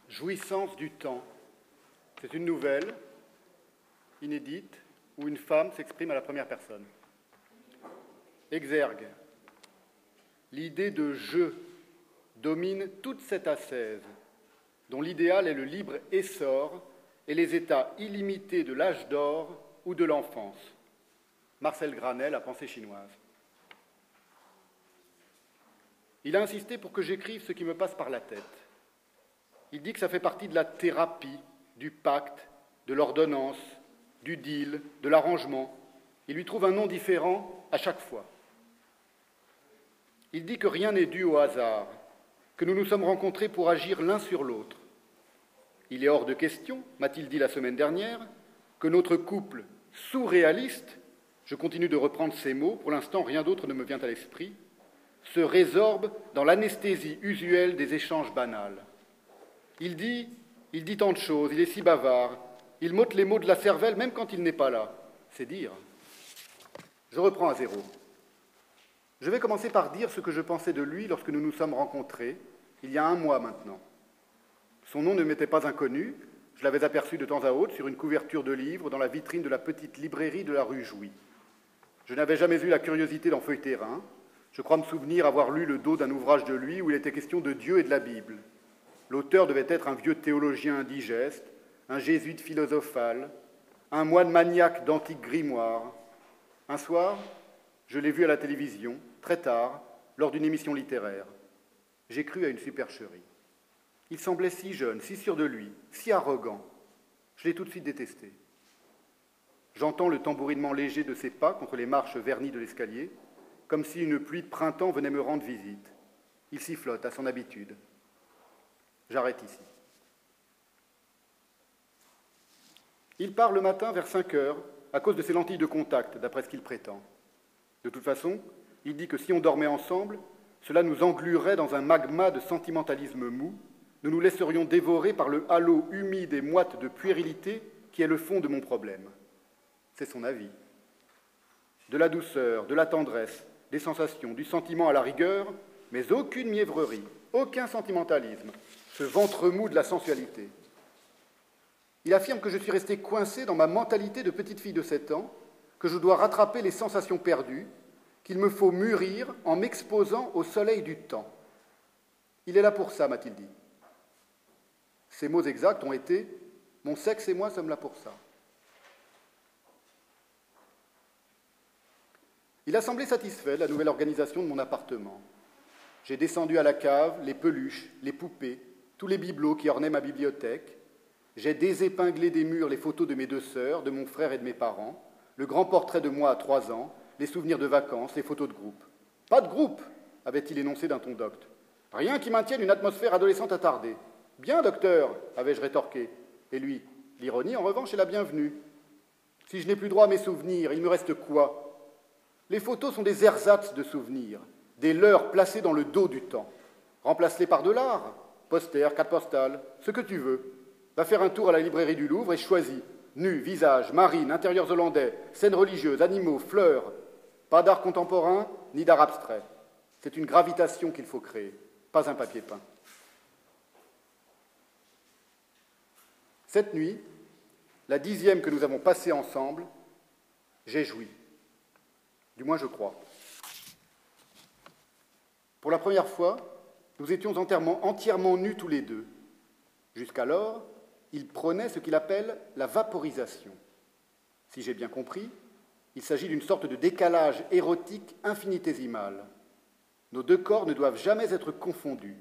Jouissance du temps. C'est une nouvelle, inédite, où une femme s'exprime à la première personne. Exergue. L'idée de « je » domine toute cette ascèse, dont l'idéal est le libre essor et les états illimités de l'âge d'or ou de l'enfance. Marcel Granel, à Pensée chinoise. Il a insisté pour que j'écrive ce qui me passe par la tête. Il dit que ça fait partie de la thérapie, du pacte, de l'ordonnance, du deal, de l'arrangement. Il lui trouve un nom différent à chaque fois. Il dit que rien n'est dû au hasard, que nous nous sommes rencontrés pour agir l'un sur l'autre. Il est hors de question, m'a-t-il dit la semaine dernière, que notre couple sous-réaliste, je continue de reprendre ces mots, pour l'instant rien d'autre ne me vient à l'esprit, se résorbe dans l'anesthésie usuelle des échanges banals. Il dit tant de choses, il est si bavard, il m'ôte les mots de la cervelle même quand il n'est pas là. C'est dire. Je reprends à zéro. Je vais commencer par dire ce que je pensais de lui lorsque nous nous sommes rencontrés, il y a 1 mois maintenant. Son nom ne m'était pas inconnu, je l'avais aperçu de temps à autre sur une couverture de livre dans la vitrine de la petite librairie de la rue Jouy. Je n'avais jamais eu la curiosité d'en feuilleter un. Je crois me souvenir avoir lu le dos d'un ouvrage de lui où il était question de Dieu et de la Bible. L'auteur devait être un vieux théologien indigeste, un jésuite philosophal, un moine maniaque d'antiques grimoires. Un soir, je l'ai vu à la télévision, très tard, lors d'une émission littéraire. J'ai cru à une supercherie. Il semblait si jeune, si sûr de lui, si arrogant. Je l'ai tout de suite détesté. J'entends le tambourinement léger de ses pas contre les marches vernies de l'escalier, comme si une pluie de printemps venait me rendre visite. Il sifflote à son habitude. J'arrête ici. Il part le matin vers 5 heures à cause de ses lentilles de contact, d'après ce qu'il prétend. De toute façon, il dit que si on dormait ensemble, cela nous engluerait dans un magma de sentimentalisme mou, nous nous laisserions dévorer par le halo humide et moite de puérilité qui est le fond de mon problème. C'est son avis. De la douceur, de la tendresse, des sensations, du sentiment à la rigueur, mais aucune mièvrerie, aucun sentimentalisme, ce ventre mou de la sensualité. Il affirme que je suis resté coincé dans ma mentalité de petite fille de 7 ans, que je dois rattraper les sensations perdues, qu'il me faut mûrir en m'exposant au soleil du temps. Il est là pour ça, m'a-t-il dit. Ses mots exacts ont été « Mon sexe et moi sommes là pour ça ». Il a semblé satisfait de la nouvelle organisation de mon appartement. J'ai descendu à la cave les peluches, les poupées, tous les bibelots qui ornaient ma bibliothèque. J'ai désépinglé des murs les photos de mes 2 sœurs, de mon frère et de mes parents, le grand portrait de moi à 3 ans, les souvenirs de vacances, les photos de groupe. « Pas de groupe !» avait-il énoncé d'un ton docte. « Rien qui maintienne une atmosphère adolescente attardée. »« Bien, docteur !» avais-je rétorqué. Et lui, l'ironie, en revanche, est la bienvenue. Si je n'ai plus droit à mes souvenirs, il me reste quoi ? Les photos sont des ersatz de souvenirs, des leurres placés dans le dos du temps. Remplace-les par de l'art, posters, cartes postales, ce que tu veux. Va faire un tour à la librairie du Louvre et choisis. Nus, visages, marines, intérieurs hollandais, scènes religieuses, animaux, fleurs. Pas d'art contemporain, ni d'art abstrait. C'est une gravitation qu'il faut créer, pas un papier peint. Cette nuit, la 10e que nous avons passée ensemble, j'ai joui. Du moins, je crois. Pour la première fois, nous étions entièrement nus tous les deux. Jusqu'alors, il prônait ce qu'il appelle la vaporisation. Si j'ai bien compris, il s'agit d'une sorte de décalage érotique infinitésimal. Nos 2 corps ne doivent jamais être confondus.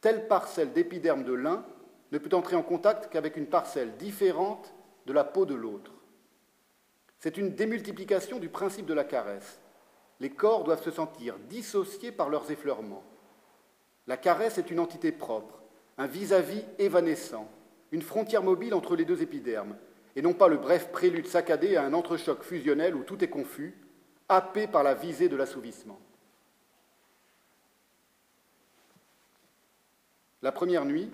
Telle parcelle d'épiderme de l'un ne peut entrer en contact qu'avec une parcelle différente de la peau de l'autre. C'est une démultiplication du principe de la caresse. Les corps doivent se sentir dissociés par leurs effleurements. La caresse est une entité propre, un vis-à-vis évanescent, une frontière mobile entre les 2 épidermes, et non pas le bref prélude saccadé à un entrechoc fusionnel où tout est confus, happé par la visée de l'assouvissement. La première nuit,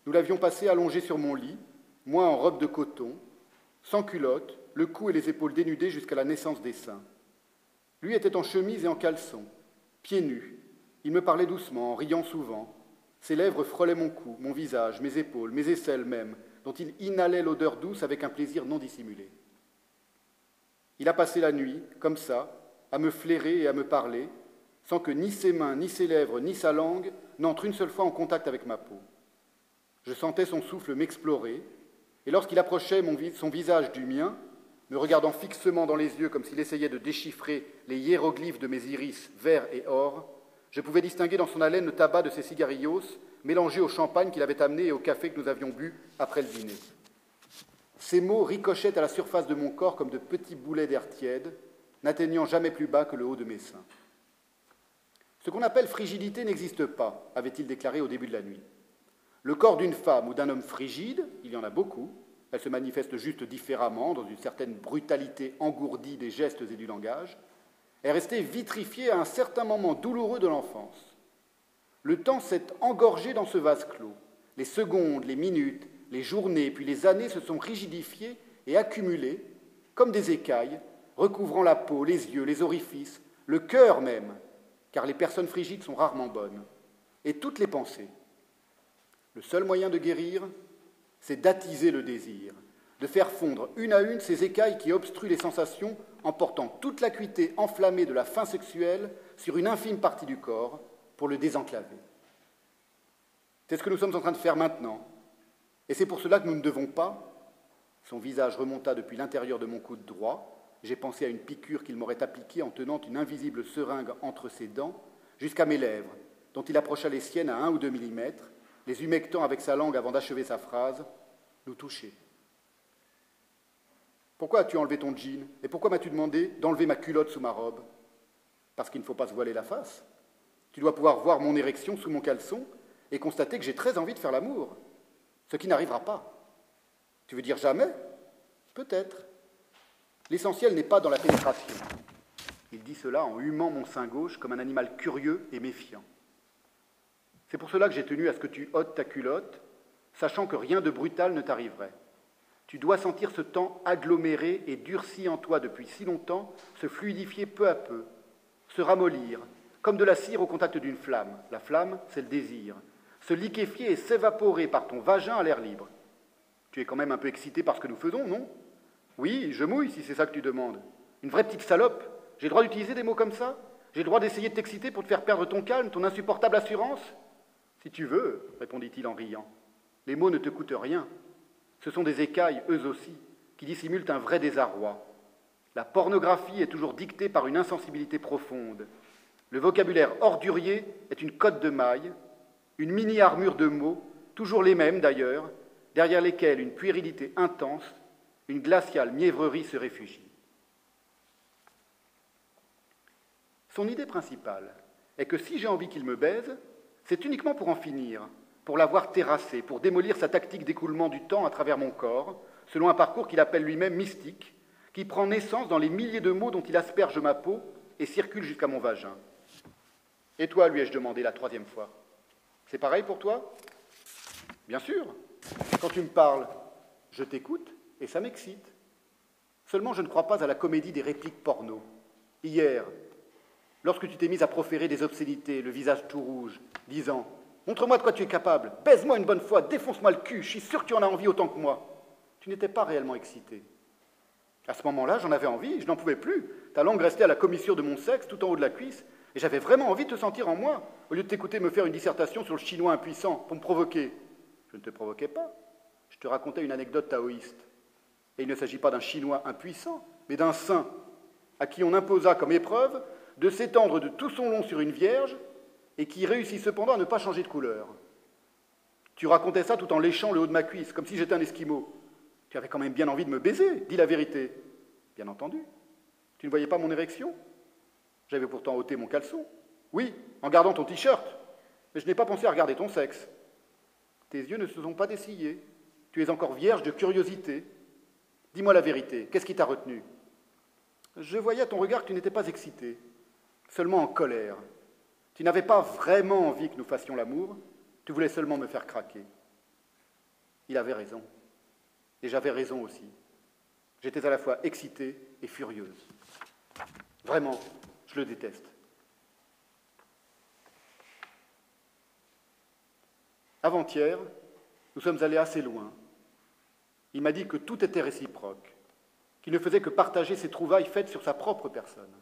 nous l'avions passé allongé sur mon lit, moi en robe de coton, sans culotte, le cou et les épaules dénudés jusqu'à la naissance des seins. Lui était en chemise et en caleçon, pieds nus. Il me parlait doucement, en riant souvent. Ses lèvres frôlaient mon cou, mon visage, mes épaules, mes aisselles même, dont il inhalait l'odeur douce avec un plaisir non dissimulé. Il a passé la nuit, comme ça, à me flairer et à me parler, sans que ni ses mains, ni ses lèvres, ni sa langue n'entrent une seule fois en contact avec ma peau. Je sentais son souffle m'explorer, et lorsqu'il approchait son visage du mien, me regardant fixement dans les yeux comme s'il essayait de déchiffrer les hiéroglyphes de mes iris vert et or, je pouvais distinguer dans son haleine le tabac de ses cigarillos mélangé au champagne qu'il avait amené et au café que nous avions bu après le dîner. Ces mots ricochaient à la surface de mon corps comme de petits boulets d'air tiède, n'atteignant jamais plus bas que le haut de mes seins. Ce qu'on appelle frigidité n'existe pas, avait-il déclaré au début de la nuit. Le corps d'une femme ou d'un homme frigide, il y en a beaucoup, elle se manifeste juste différemment, dans une certaine brutalité engourdie des gestes et du langage, est resté vitrifié à un certain moment douloureux de l'enfance. Le temps s'est engorgé dans ce vase clos. Les secondes, les minutes, les journées, puis les années se sont rigidifiées et accumulées, comme des écailles, recouvrant la peau, les yeux, les orifices, le cœur même, car les personnes frigides sont rarement bonnes, et toutes les pensées. Le seul moyen de guérir, c'est d'attiser le désir, de faire fondre une à une ces écailles qui obstruent les sensations en portant toute l'acuité enflammée de la faim sexuelle sur une infime partie du corps pour le désenclaver. C'est ce que nous sommes en train de faire maintenant, et c'est pour cela que nous ne devons pas. Son visage remonta depuis l'intérieur de mon coude droit. J'ai pensé à une piqûre qu'il m'aurait appliquée en tenant une invisible seringue entre ses dents jusqu'à mes lèvres, dont il approcha les siennes à 1 ou 2 millimètres, les humectant avec sa langue avant d'achever sa phrase, nous toucher. Pourquoi as-tu enlevé ton jean? Et pourquoi m'as-tu demandé d'enlever ma culotte sous ma robe? Parce qu'il ne faut pas se voiler la face. Tu dois pouvoir voir mon érection sous mon caleçon et constater que j'ai très envie de faire l'amour, ce qui n'arrivera pas. Tu veux dire jamais? Peut-être. L'essentiel n'est pas dans la pénétration. Il dit cela en humant mon sein gauche comme un animal curieux et méfiant. C'est pour cela que j'ai tenu à ce que tu ôtes ta culotte, sachant que rien de brutal ne t'arriverait. Tu dois sentir ce temps aggloméré et durci en toi depuis si longtemps se fluidifier peu à peu, se ramollir, comme de la cire au contact d'une flamme. La flamme, c'est le désir. Se liquéfier et s'évaporer par ton vagin à l'air libre. Tu es quand même un peu excité par ce que nous faisons, non? Oui, je mouille si c'est ça que tu demandes. Une vraie petite salope. J'ai le droit d'utiliser des mots comme ça? J'ai le droit d'essayer de t'exciter pour te faire perdre ton calme, ton insupportable assurance? Si tu veux, répondit-il en riant. Les mots ne te coûtent rien. Ce sont des écailles, eux aussi, qui dissimulent un vrai désarroi. La pornographie est toujours dictée par une insensibilité profonde. Le vocabulaire ordurier est une cotte de mailles, une mini-armure de mots, toujours les mêmes d'ailleurs, derrière lesquels une puérilité intense, une glaciale mièvrerie se réfugie. Son idée principale est que si j'ai envie qu'il me baise, c'est uniquement pour en finir, pour l'avoir terrassé, pour démolir sa tactique d'écoulement du temps à travers mon corps, selon un parcours qu'il appelle lui-même mystique, qui prend naissance dans les milliers de mots dont il asperge ma peau et circule jusqu'à mon vagin. Et toi, lui ai-je demandé la 3e fois. C'est pareil pour toi? Bien sûr. Quand tu me parles, je t'écoute et ça m'excite. Seulement, je ne crois pas à la comédie des répliques porno. Hier, lorsque tu t'es mise à proférer des obscénités, le visage tout rouge, disant « Montre-moi de quoi tu es capable, baise-moi une bonne fois, défonce-moi le cul, je suis sûr que tu en as envie autant que moi. » Tu n'étais pas réellement excité. À ce moment-là, j'en avais envie, je n'en pouvais plus. Ta langue restait à la commissure de mon sexe, tout en haut de la cuisse, et j'avais vraiment envie de te sentir en moi, au lieu de t'écouter me faire une dissertation sur le chinois impuissant, pour me provoquer. Je ne te provoquais pas, je te racontais une anecdote taoïste. Et il ne s'agit pas d'un chinois impuissant, mais d'un saint, à qui on imposa comme épreuve de s'étendre de tout son long sur une vierge, et qui réussit cependant à ne pas changer de couleur. Tu racontais ça tout en léchant le haut de ma cuisse, comme si j'étais un esquimau. Tu avais quand même bien envie de me baiser, dis la vérité. Bien entendu. Tu ne voyais pas mon érection? J'avais pourtant ôté mon caleçon. Oui, en gardant ton t-shirt. Mais je n'ai pas pensé à regarder ton sexe. Tes yeux ne se sont pas dessillés. Tu es encore vierge de curiosité. Dis-moi la vérité, qu'est-ce qui t'a retenu? Je voyais à ton regard que tu n'étais pas excité, seulement en colère. Tu n'avais pas vraiment envie que nous fassions l'amour, tu voulais seulement me faire craquer. Il avait raison. Et j'avais raison aussi. J'étais à la fois excitée et furieuse. Vraiment, je le déteste. Avant-hier, nous sommes allés assez loin. Il m'a dit que tout était réciproque, qu'il ne faisait que partager ses trouvailles faites sur sa propre personne.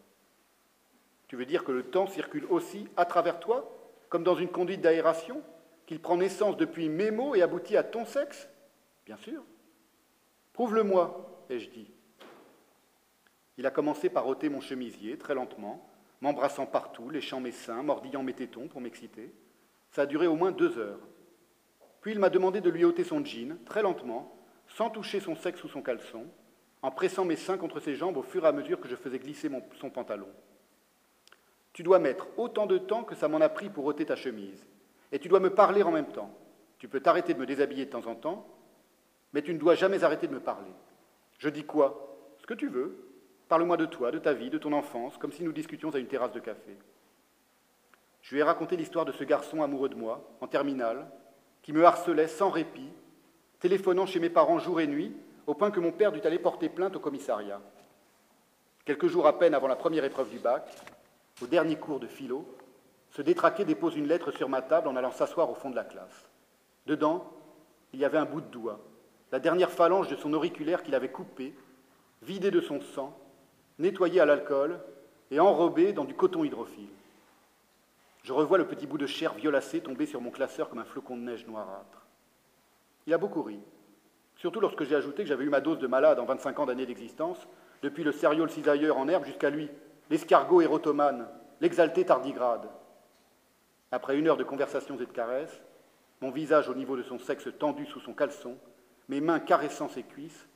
Tu veux dire que le temps circule aussi à travers toi, comme dans une conduite d'aération, qu'il prend naissance depuis mes mots et aboutit à ton sexe? Bien sûr. Prouve-le-moi, ai-je dit. Il a commencé par ôter mon chemisier, très lentement, m'embrassant partout, léchant mes seins, mordillant mes tétons pour m'exciter. Ça a duré au moins 2 heures. Puis il m'a demandé de lui ôter son jean, très lentement, sans toucher son sexe ou son caleçon, en pressant mes seins contre ses jambes au fur et à mesure que je faisais glisser son pantalon. Tu dois mettre autant de temps que ça m'en a pris pour ôter ta chemise. Et tu dois me parler en même temps. Tu peux t'arrêter de me déshabiller de temps en temps, mais tu ne dois jamais arrêter de me parler. Je dis quoi? Ce que tu veux. Parle-moi de toi, de ta vie, de ton enfance, comme si nous discutions à une terrasse de café. Je lui ai raconté l'histoire de ce garçon amoureux de moi, en terminale, qui me harcelait sans répit, téléphonant chez mes parents jour et nuit, au point que mon père dut aller porter plainte au commissariat. Quelques jours à peine avant la première épreuve du bac, au dernier cours de philo, ce détraqué dépose une lettre sur ma table en allant s'asseoir au fond de la classe. Dedans, il y avait un bout de doigt, la dernière phalange de son auriculaire qu'il avait coupé, vidé de son sang, nettoyé à l'alcool et enrobé dans du coton hydrophile. Je revois le petit bout de chair violacé tomber sur mon classeur comme un flocon de neige noirâtre. Il a beaucoup ri, surtout lorsque j'ai ajouté que j'avais eu ma dose de malade en 25 ans d'années d'existence, depuis le sériole cisailleur en herbe jusqu'à lui, l'escargot érotomane, l'exalté tardigrade. Après 1 heure de conversations et de caresses, mon visage au niveau de son sexe tendu sous son caleçon, mes mains caressant ses cuisses,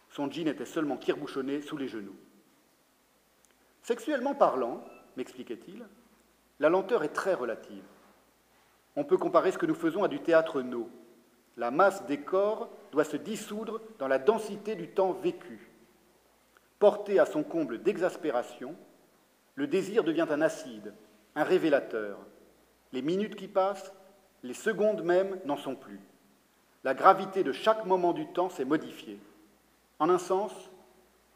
son jean était seulement tire-bouchonné sous les genoux. Sexuellement parlant, m'expliquait-il, la lenteur est très relative. On peut comparer ce que nous faisons à du théâtre no. La masse des corps doit se dissoudre dans la densité du temps vécu. Porté à son comble d'exaspération, le désir devient un acide, un révélateur. Les minutes qui passent, les secondes même n'en sont plus. La gravité de chaque moment du temps s'est modifiée. En un sens,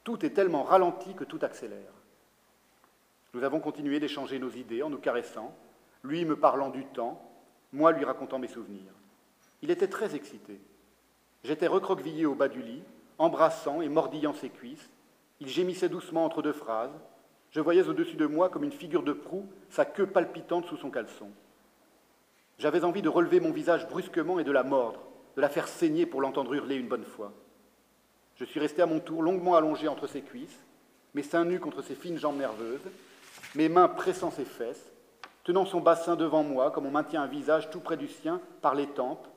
tout est tellement ralenti que tout accélère. Nous avons continué d'échanger nos idées en nous caressant, lui me parlant du temps, moi lui racontant mes souvenirs. Il était très excité. J'étais recroquevillé au bas du lit, embrassant et mordillant ses cuisses. Il gémissait doucement entre 2 phrases. Je voyais au-dessus de moi, comme une figure de proue, sa queue palpitante sous son caleçon. J'avais envie de relever mon visage brusquement et de la mordre, de la faire saigner pour l'entendre hurler une bonne fois. Je suis resté à mon tour longuement allongé entre ses cuisses, mes seins nus contre ses fines jambes nerveuses, mes mains pressant ses fesses, tenant son bassin devant moi comme on maintient un visage tout près du sien par les tempes,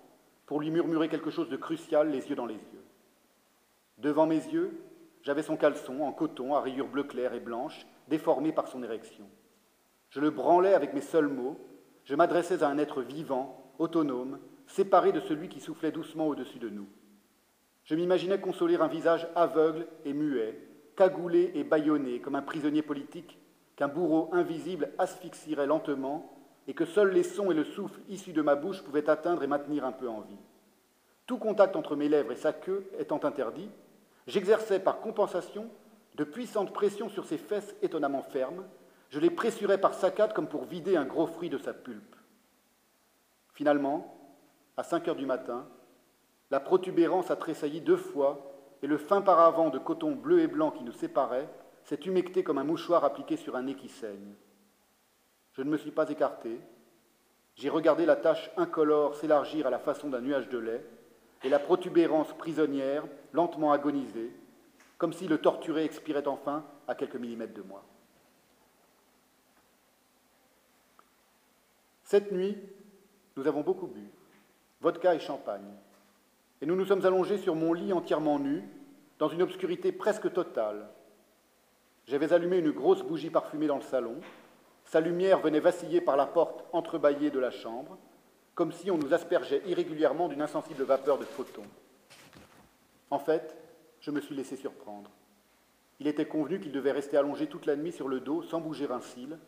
pour lui murmurer quelque chose de crucial, les yeux dans les yeux. Devant mes yeux, j'avais son caleçon en coton à rayures bleu clair et blanches, déformé par son érection. Je le branlais avec mes seuls mots, je m'adressais à un être vivant, autonome, séparé de celui qui soufflait doucement au-dessus de nous. Je m'imaginais consoler un visage aveugle et muet, cagoulé et bâillonné comme un prisonnier politique qu'un bourreau invisible asphyxierait lentement et que seuls les sons et le souffle issus de ma bouche pouvaient atteindre et maintenir un peu en vie. Tout contact entre mes lèvres et sa queue étant interdit, j'exerçais par compensation de puissantes pressions sur ses fesses étonnamment fermes, je les pressurais par saccades comme pour vider un gros fruit de sa pulpe. Finalement, à 5 heures du matin, la protubérance a tressailli 2 fois et le fin paravent de coton bleu et blanc qui nous séparait s'est humecté comme un mouchoir appliqué sur un nez qui saigne. Je ne me suis pas écarté. J'ai regardé la tache incolore s'élargir à la façon d'un nuage de lait et la protubérance prisonnière lentement agoniser, comme si le torturé expirait enfin à quelques millimètres de moi. Cette nuit, nous avons beaucoup bu, vodka et champagne, et nous nous sommes allongés sur mon lit entièrement nu, dans une obscurité presque totale. J'avais allumé une grosse bougie parfumée dans le salon. Sa lumière venait vaciller par la porte entrebâillée de la chambre, comme si on nous aspergeait irrégulièrement d'une insensible vapeur de photons. En fait, je me suis laissé surprendre. Il était convenu qu'il devait rester allongé toute la nuit sur le dos, sans bouger un cil,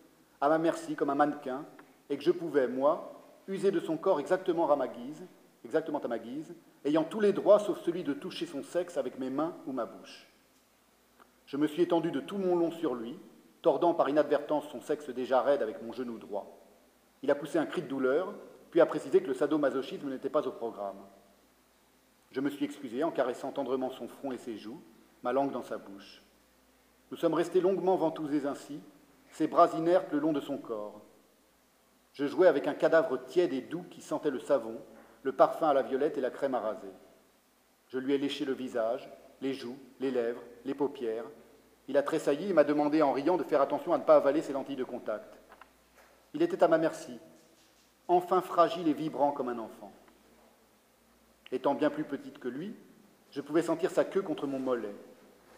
à ma merci comme un mannequin, et que je pouvais, moi, user de son corps exactement à ma guise, ayant tous les droits sauf celui de toucher son sexe avec mes mains ou ma bouche. Je me suis étendu de tout mon long sur lui, tordant par inadvertance son sexe déjà raide avec mon genou droit. Il a poussé un cri de douleur, puis a précisé que le sadomasochisme n'était pas au programme. Je me suis excusé en caressant tendrement son front et ses joues, ma langue dans sa bouche. Nous sommes restés longuement ventousés ainsi, ses bras inertes le long de son corps. Je jouais avec un cadavre tiède et doux qui sentait le savon, le parfum à la violette et la crème à raser. Je lui ai léché le visage, les joues, les lèvres, les paupières. Il a tressailli et m'a demandé en riant de faire attention à ne pas avaler ses lentilles de contact. Il était à ma merci, enfin fragile et vibrant comme un enfant. Étant bien plus petite que lui, je pouvais sentir sa queue contre mon mollet.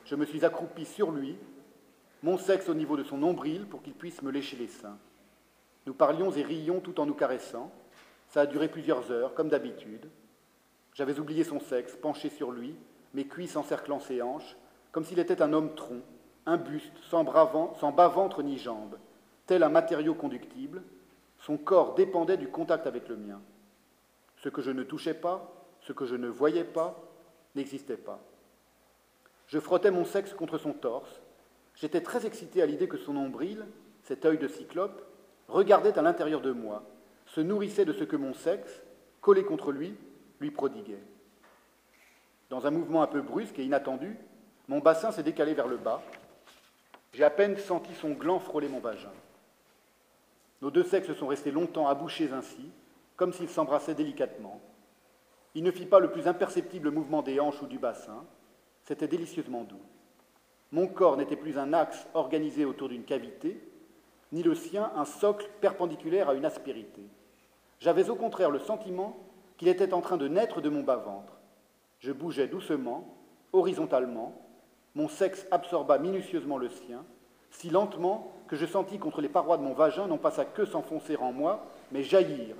Je me suis accroupi sur lui, mon sexe au niveau de son nombril pour qu'il puisse me lécher les seins. Nous parlions et riions tout en nous caressant. Ça a duré plusieurs heures, comme d'habitude. J'avais oublié son sexe, penché sur lui, mes cuisses encerclant ses hanches, comme s'il était un homme tronc, un buste, sans bas-ventre ni jambes, tel un matériau conductible. Son corps dépendait du contact avec le mien. Ce que je ne touchais pas, ce que je ne voyais pas, n'existait pas. Je frottais mon sexe contre son torse. J'étais très excité à l'idée que son nombril, cet œil de cyclope, regardait à l'intérieur de moi, se nourrissait de ce que mon sexe, collé contre lui prodiguait. Dans un mouvement un peu brusque et inattendu, mon bassin s'est décalé vers le bas. J'ai à peine senti son gland frôler mon vagin. Nos deux sexes sont restés longtemps abouchés ainsi, comme s'ils s'embrassaient délicatement. Il ne fit pas le plus imperceptible mouvement des hanches ou du bassin. C'était délicieusement doux. Mon corps n'était plus un axe organisé autour d'une cavité, ni le sien un socle perpendiculaire à une aspérité. J'avais au contraire le sentiment qu'il était en train de naître de mon bas-ventre. Je bougeais doucement, horizontalement, mon sexe absorba minutieusement le sien, si lentement que je sentis contre les parois de mon vagin non pas sa queue s'enfoncer en moi, mais jaillir,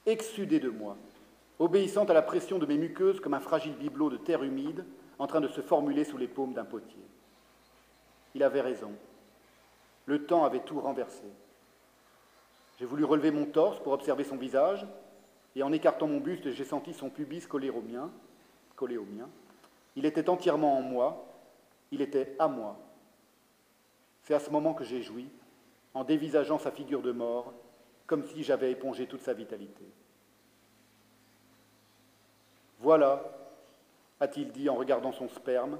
exsuder de moi, obéissant à la pression de mes muqueuses comme un fragile bibelot de terre humide en train de se formuler sous les paumes d'un potier. Il avait raison. Le temps avait tout renversé. J'ai voulu relever mon torse pour observer son visage, et en écartant mon buste, j'ai senti son pubis collé au mien. Il était entièrement en moi, il était à moi. C'est à ce moment que j'ai joui, en dévisageant sa figure de mort, comme si j'avais épongé toute sa vitalité. Voilà, a-t-il dit en regardant son sperme,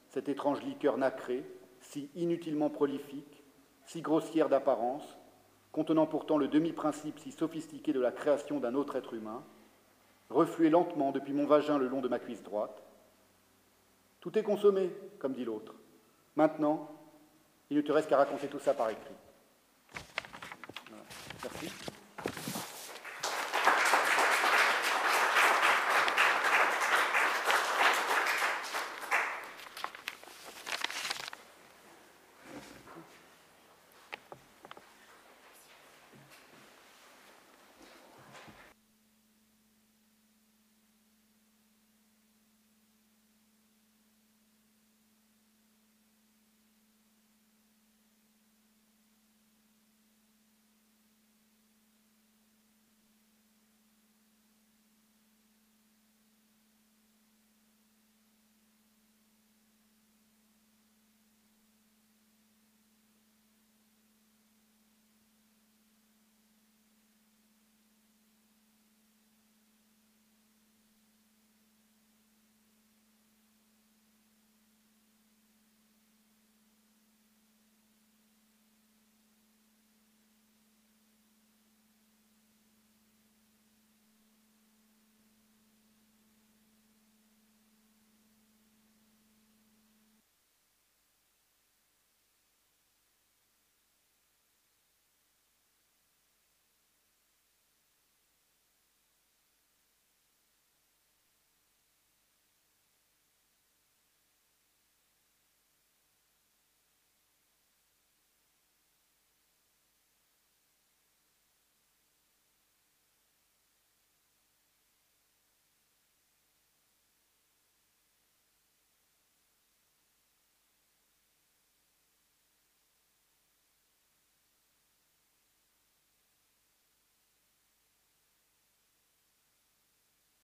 cette étrange liqueur nacrée, si inutilement prolifique, si grossière d'apparence, contenant pourtant le demi-principe si sophistiqué de la création d'un autre être humain, reflué lentement depuis mon vagin le long de ma cuisse droite. Tout est consommé, comme dit l'autre. Maintenant, il ne te reste qu'à raconter tout ça par écrit. Voilà. Merci.